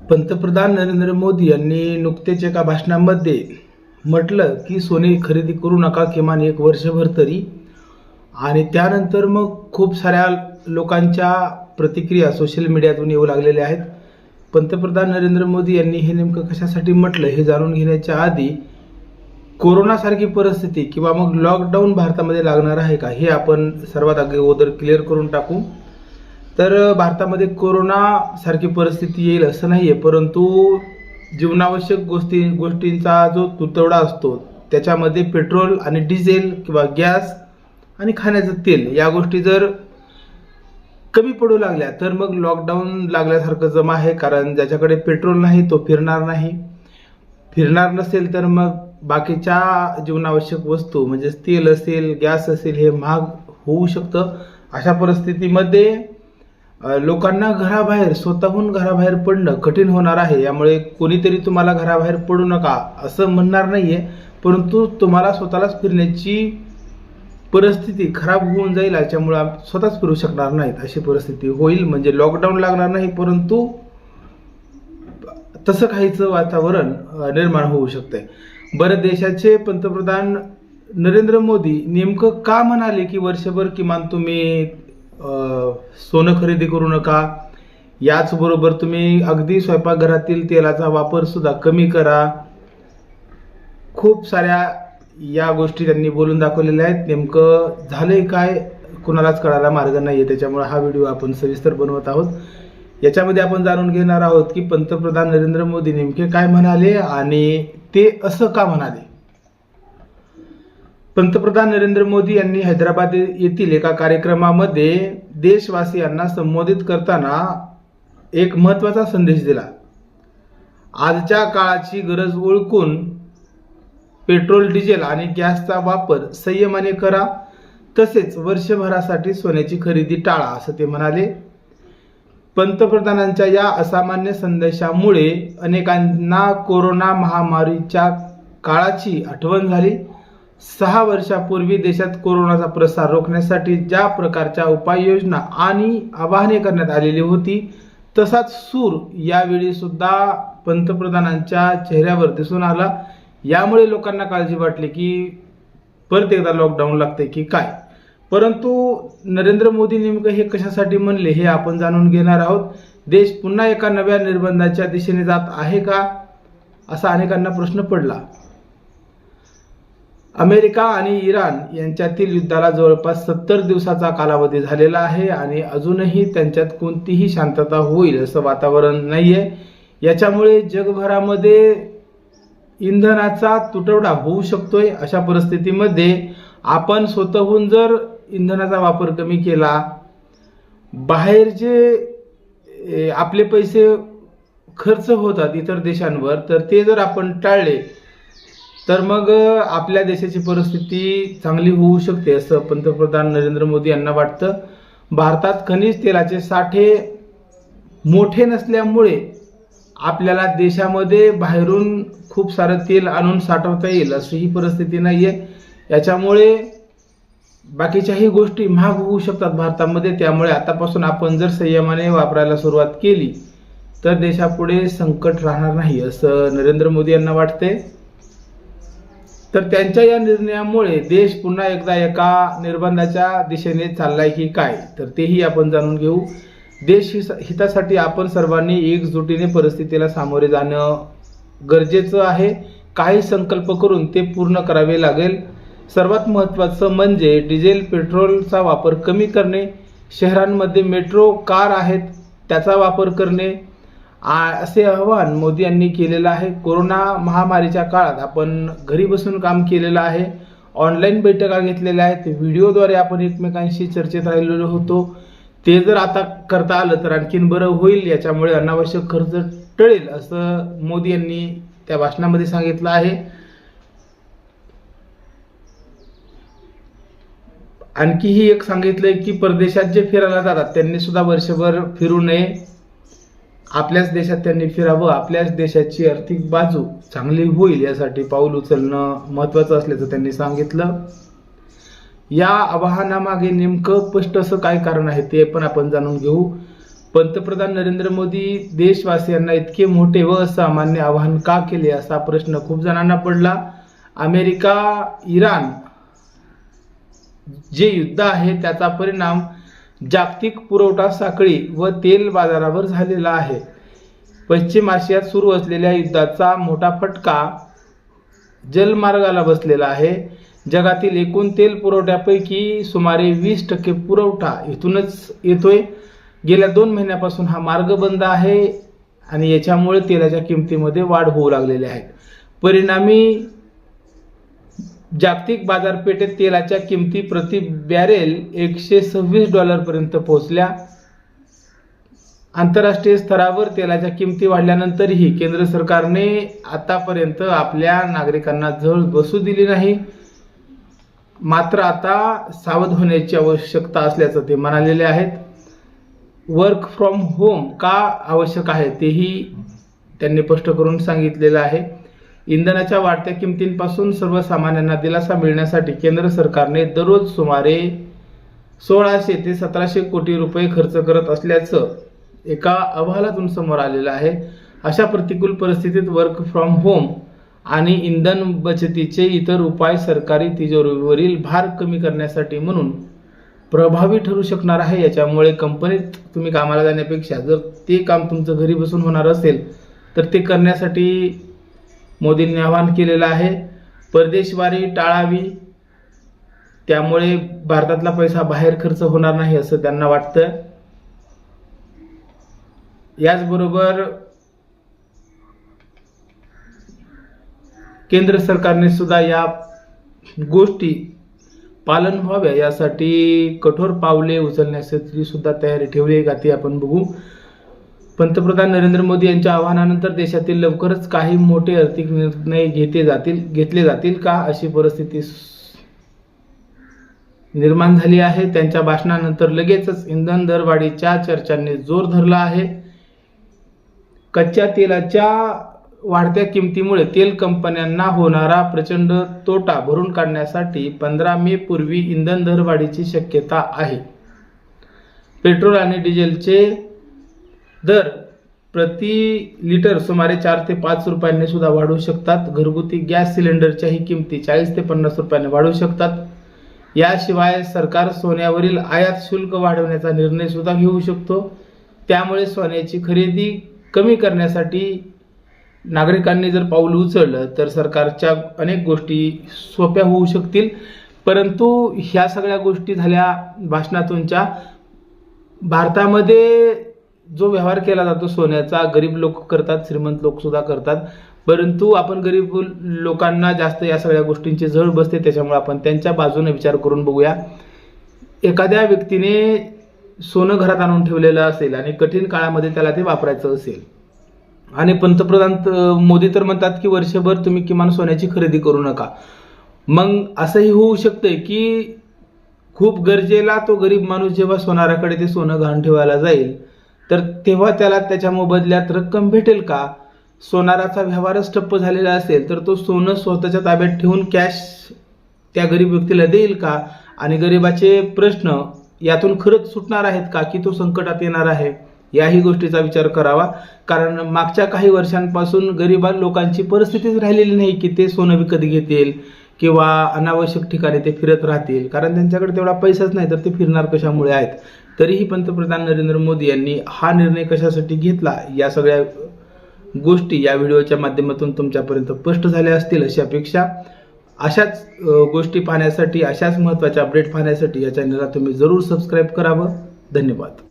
पंतप्रधान नरेंद्र मोदी यांनी नुकतेच एका भाषणामध्ये म्हटलं की सोने खरेदी करू नका किमान 1 वर्षभर तरी. आणि त्यानंतर मग खूप साऱ्या लोकांच्या प्रतिक्रिया सोशल मीडियातून येऊ लागलेल्या आहेत. पंतप्रधान नरेंद्र मोदी यांनी हे नेमकं कशासाठी म्हटलं हे जाणून घेण्याच्या आधी कोरोनासारखी परिस्थिती किंवा मग लॉकडाऊन भारतामध्ये लागणार आहे का हे आपण सर्वात अगोदर क्लिअर करून टाकू. तर भारतामध्ये कोरोना सारखी परिस्थिती येईल असं नाहीये, परंतु जीवनावश्यक गोष्टींचा जो तुटवडा असतो त्याच्यामध्ये पेट्रोल आणि डिझेल किंवा गॅस आणि खाण्याचं तेल या गोष्टी जर कमी पडू लागल्या तर मग लॉकडाऊन लागल्यासारखं जमा आहे. कारण ज्याच्याकडे पेट्रोल नाही तो फिरणार नसेल तर मग बाकीच्या जीवनावश्यक वस्तू म्हणजे तेल असेल गॅस असेल हे महाग होऊ शकतं. अशा परिस्थितीमध्ये लोकांना स्वतःहून घराबाहेर पडणं कठीण होणार आहे. यामुळे कोणीतरी तुम्हाला घराबाहेर पडू नका असं म्हणणार नाहीये, परंतु तुम्हाला स्वतःलाच फिरण्याची परिस्थिती खराब होऊन जाईल. याच्यामुळे स्वतःच फिरू शकणार नाहीत अशी परिस्थिती होईल. म्हणजे लॉकडाऊन लागणार नाही, परंतु तसं काहीचं वातावरण निर्माण होऊ शकतंय. बरं, देशाचे पंतप्रधान नरेंद्र मोदी नेमकं का म्हणाले की वर्षभर किमान तुम्ही सोनं खरेदी करू नका, याचबरोबर तुम्ही अगदी स्वयंपाकघरातील तेलाचा वापर सुद्धा कमी करा. खूप साऱ्या या गोष्टी त्यांनी बोलून दाखवलेल्या आहेत. नेमकं झालंय काय कुणालाच कळायला मार्ग नाहीये, त्याच्यामुळे हा व्हिडिओ आपण सविस्तर बनवत आहोत. याच्यामध्ये आपण जाणून घेणार आहोत की पंतप्रधान नरेंद्र मोदी नेमके काय म्हणाले आणि ते असं का म्हणाले. पंतप्रधान नरेंद्र मोदी यांनी हैदराबाद येथील एका कार्यक्रमामध्ये देशवासियांना संबोधित करताना एक महत्त्वाचा संदेश दिला. आजच्या काळाची गरज ओळखून पेट्रोल डिझेल आणि गॅसचा वापर संयमाने करा, तसेच वर्षभरासाठी सोन्याची खरेदी टाळा असं ते म्हणाले. पंतप्रधानांच्या या असामान्य संदेशामुळे अनेकांना कोरोना महामारीच्या काळाची आठवण झाली. 6 वर्षापूर्वी देशात कोरोनाचा प्रसार रोखण्यासाठी ज्या प्रकारच्या उपाययोजना आणि आवाहने करण्यात आलेली होती तसाच सूर यावेळी सुद्धा पंतप्रधानांच्या चेहऱ्यावर दिसून आला. यामुळे लोकांना काळजी वाटली की परत एकदा लॉकडाऊन लागते की काय. परंतु नरेंद्र मोदी नेमकं हे कशासाठी म्हणले हे आपण जाणून घेणार आहोत. देश पुन्हा एका नव्या निर्बंधाच्या दिशेने जात आहे का असा अनेकांना प्रश्न पडला. अमेरिका आणि इराण यांच्यातील युद्धाला जवळपास 70 दिवसाचा कालावधी झालेला आहे आणि अजूनही त्यांच्यात कोणतीही शांतता होईल असं वातावरण नाहीये. याच्यामुळे जगभरामध्ये इंधनाचा तुटवडा होऊ शकतोय. अशा परिस्थितीमध्ये आपण स्वतःहून जर इंधनाचा वापर कमी केला, बाहेर जे आपले पैसे खर्च होतात इतर देशांवर तर ते जर आपण टाळले तर मग आपल्या देशाची परिस्थिती चांगली होऊ शकते असं पंतप्रधान नरेंद्र मोदी यांना वाटतं. भारतात खनिज तेलाचे साठे मोठे नसल्यामुळे आपल्याला देशामध्ये बाहेरून खूप सारं तेल आणून साठवता येईल अशी ही परिस्थिती नाहीये. याच्यामुळे बाकीच्याही गोष्टी महाग होऊ शकतात भारतामध्ये. त्यामुळे आतापासून आपण जर संयमाने वापरायला सुरुवात केली तर देशापुढे संकट राहणार नाही असं नरेंद्र मोदी यांना वाटते. तर त्यांच्या या निर्णयामुळे देश पुन्हा एकदा एका निर्बंधाच्या दिशेने चाललाय की काय तर तेही आपण जाणून घेऊ. देश हितासाठी आपण सर्वांनी एकजुटीने परिस्थितीला सामोरे जाणं गरजेचं आहे. काही संकल्प करून ते पूर्ण करावे लागेल. सर्वात महत्त्वाचं म्हणजे डिझेल पेट्रोलचा वापर कमी करणे, शहरांमध्ये मेट्रो कार आहेत त्याचा वापर करणे असे आवाहन मोदी यांनी केलेलं आहे. कोरोना महामारीच्या काळात आपण घरी बसून काम केलेलं आहे, ऑनलाईन बैठका घेतलेल्या आहेत, व्हिडिओद्वारे आपण एकमेकांशी चर्चेत राहिलेलो होतो. ते जर आता करता आलं तर आणखीन बरं होईल. याच्यामुळे अनावश्यक खर्च टळेल असं मोदी यांनी त्या भाषणामध्ये सांगितलं आहे. आणखीही एक सांगितलंय की परदेशात जे फिरायला जातात त्यांनी सुद्धा वर्षभर फिरू नये, आपल्याच देशात त्यांनी फिरावं. आपल्याच देशाची आर्थिक बाजू चांगली होईल यासाठी पाऊल उचलणं महत्त्वाचं असल्याचं त्यांनी सांगितलं. या आवाहनामागे नेमकं स्पष्ट असं काय कारण आहे ते पण आपण जाणून घेऊ. पंतप्रधान नरेंद्र मोदी देशवासियांना इतके मोठे व असामान्य आवाहन का केले असा प्रश्न खूप जणांना पडला. अमेरिका इराण जे युद्ध आहे त्याचा परिणाम जागतिक पुरवठा साखळी व तेल बाजारावर झालेला आहे. पश्चिम आशियात सुरू असलेल्या युद्धाचा मोठा फटका जलमार्गाला बसलेला आहे. जगातील एकूण तेल पुरवठ्यापैकी सुमारे 20% पुरवठा इथूनच येतोय. गेल्या 2 महिन्यापासून हा मार्ग बंद आहे आणि याच्यामुळे तेलाच्या किमतीमध्ये वाढ होऊ लागलेली आहे. परिणामी जागतिक बाजारपेठेत तेलाच्या किमती प्रति बॅरेल $126 पर्यंत पोहोचल्या. आंतरराष्ट्रीय स्तरावर तेलाच्या किमती वाढल्यानंतरही केंद्र सरकारने आतापर्यंत आपल्या नागरिकांना झळ बसू दिली नाही. मात्र आता सावध होण्याची आवश्यकता असल्याचं ते म्हणालेले आहेत. वर्क फ्रॉम होम का आवश्यक आहे तेही त्यांनी स्पष्ट करून सांगितलेलं आहे. इंधनाच्या वाढत्या किमतींपासून सर्वसामान्यांना दिलासा मिळण्यासाठी केंद्र सरकारने दररोज सुमारे 1600 ते 1700 कोटी रुपये खर्च करत असल्याचं एका अहवालातून समोर आलेलं आहे. अशा प्रतिकूल परिस्थितीत वर्क फ्रॉम होम आणि इंधन बचतीचे इतर उपाय सरकारी तिजोरीवरील भार कमी करण्यासाठी म्हणून प्रभावी ठरू शकणार आहे. याच्यामुळे कंपनीत तुम्ही कामाला जाण्यापेक्षा जर ते काम तुमचं घरी बसून होणार असेल तर ते करण्यासाठी मोदींनी आवाहन केलेलं आहे. परदेशवारी टाळावी, त्यामुळे भारतातला पैसा बाहेर खर्च होणार नाही असं त्यांना वाटतं. याचबरोबर केंद्र सरकारने सुद्धा या गोष्टी पालन व्हाव्या यासाठी कठोर पावले उचलण्यासाठी सुद्धा तयारी ठेवली आहे का ते आपण बघू. पंतप्रधान नरेंद्र मोदी यांच्या आवाहनानंतर देशातील लवकरच काही मोठे आर्थिक निर्णय घेतले जातील का अशी परिस्थिती निर्माण झाली आहे. त्यांच्या भाषणानंतर लगेचच इंधन दरवाढीच्या चर्चांनी जोर धरला आहे. कच्च्या तेलाच्या वाढत्या किमतीमुळे तेल कंपन्यांना होणारा प्रचंड तोटा भरून काढण्यासाठी 15 मे पूर्वी इंधन दरवाढीची शक्यता आहे. पेट्रोल आणि डिझेलचे दर प्रति लिटर सुमारे 4 ते 5 रुपयांनी सुद्धा वाढू शकतात. घरगुती गॅस सिलेंडरच्याही किमती 40 ते 50 रुपयांनी वाढू शकतात. याशिवाय सरकार सोन्यावरील आयात शुल्क वाढवण्याचा निर्णय सुद्धा घेऊ शकतो. त्यामुळे सोन्याची खरेदी कमी करण्यासाठी नागरिकांनी जर पाऊल उचललं तर सरकारच्या अनेक गोष्टी सोप्या होऊ शकतील. परंतु ह्या सगळ्या गोष्टी झाल्या भाषणातूनच्या. भारतामध्ये जो व्यवहार केला जातो सोन्याचा, गरीब लोक करतात, श्रीमंत लोक सुद्धा करतात. परंतु आपण गरीब लोकांना जास्त या सगळ्या गोष्टींची झळ बसते, त्याच्यामुळे आपण त्यांच्या बाजूने विचार करून बघूया. एखाद्या व्यक्तीने सोनं घरात आणून ठेवलेलं असेल आणि कठीण काळामध्ये त्याला ते वापरायचं असेल आणि पंतप्रधान मोदी तर म्हणतात की वर्षभर तुम्ही किमान सोन्याची खरेदी करू नका. मग असंही होऊ शकतंय की खूप गरजेला तो गरीब माणूस जेव्हा सोनाराकडे ते सोनं गहाण ठेवायला जाईल तर तेव्हा त्याला त्याच्या मोबदल्यात रक्कम भेटेल का? सोनाराचा व्यवहारच ठप्प झालेला असेल तर तो सोनं स्वतःच्या ताब्यात ठेवून कॅश त्या गरीब व्यक्तीला देईल का? आणि गरिबाचे प्रश्न यातून खरंच सुटणार आहेत का की तो संकटात येणार आहे? याही गोष्टीचा विचार करावा. कारण मागच्या काही वर्षांपासून गरीब लोकांची परिस्थितीच राहिलेली नाही की ते सोनं विकत घेतील किंवा अनावश्यक ठिकाणी ते फिरत राहतील, कारण त्यांच्याकडे तेवढा पैसाच नाही तर ते फिरणार कशामुळे आहेत. तरीही पंतप्रधान नरेंद्र मोदी यांनी हा निर्णय कशासाठी घेतला या सगळ्या गोष्टी या व्हिडिओच्या माध्यमातून तुमच्यापर्यंत स्पष्ट झाल्या असतील अशी अपेक्षा. अशाच गोष्टी पाहण्यासाठी, अशाच महत्त्वाच्या अपडेट पाहण्यासाठी या चॅनलला तुम्ही जरूर सबस्क्राईब करावं. धन्यवाद.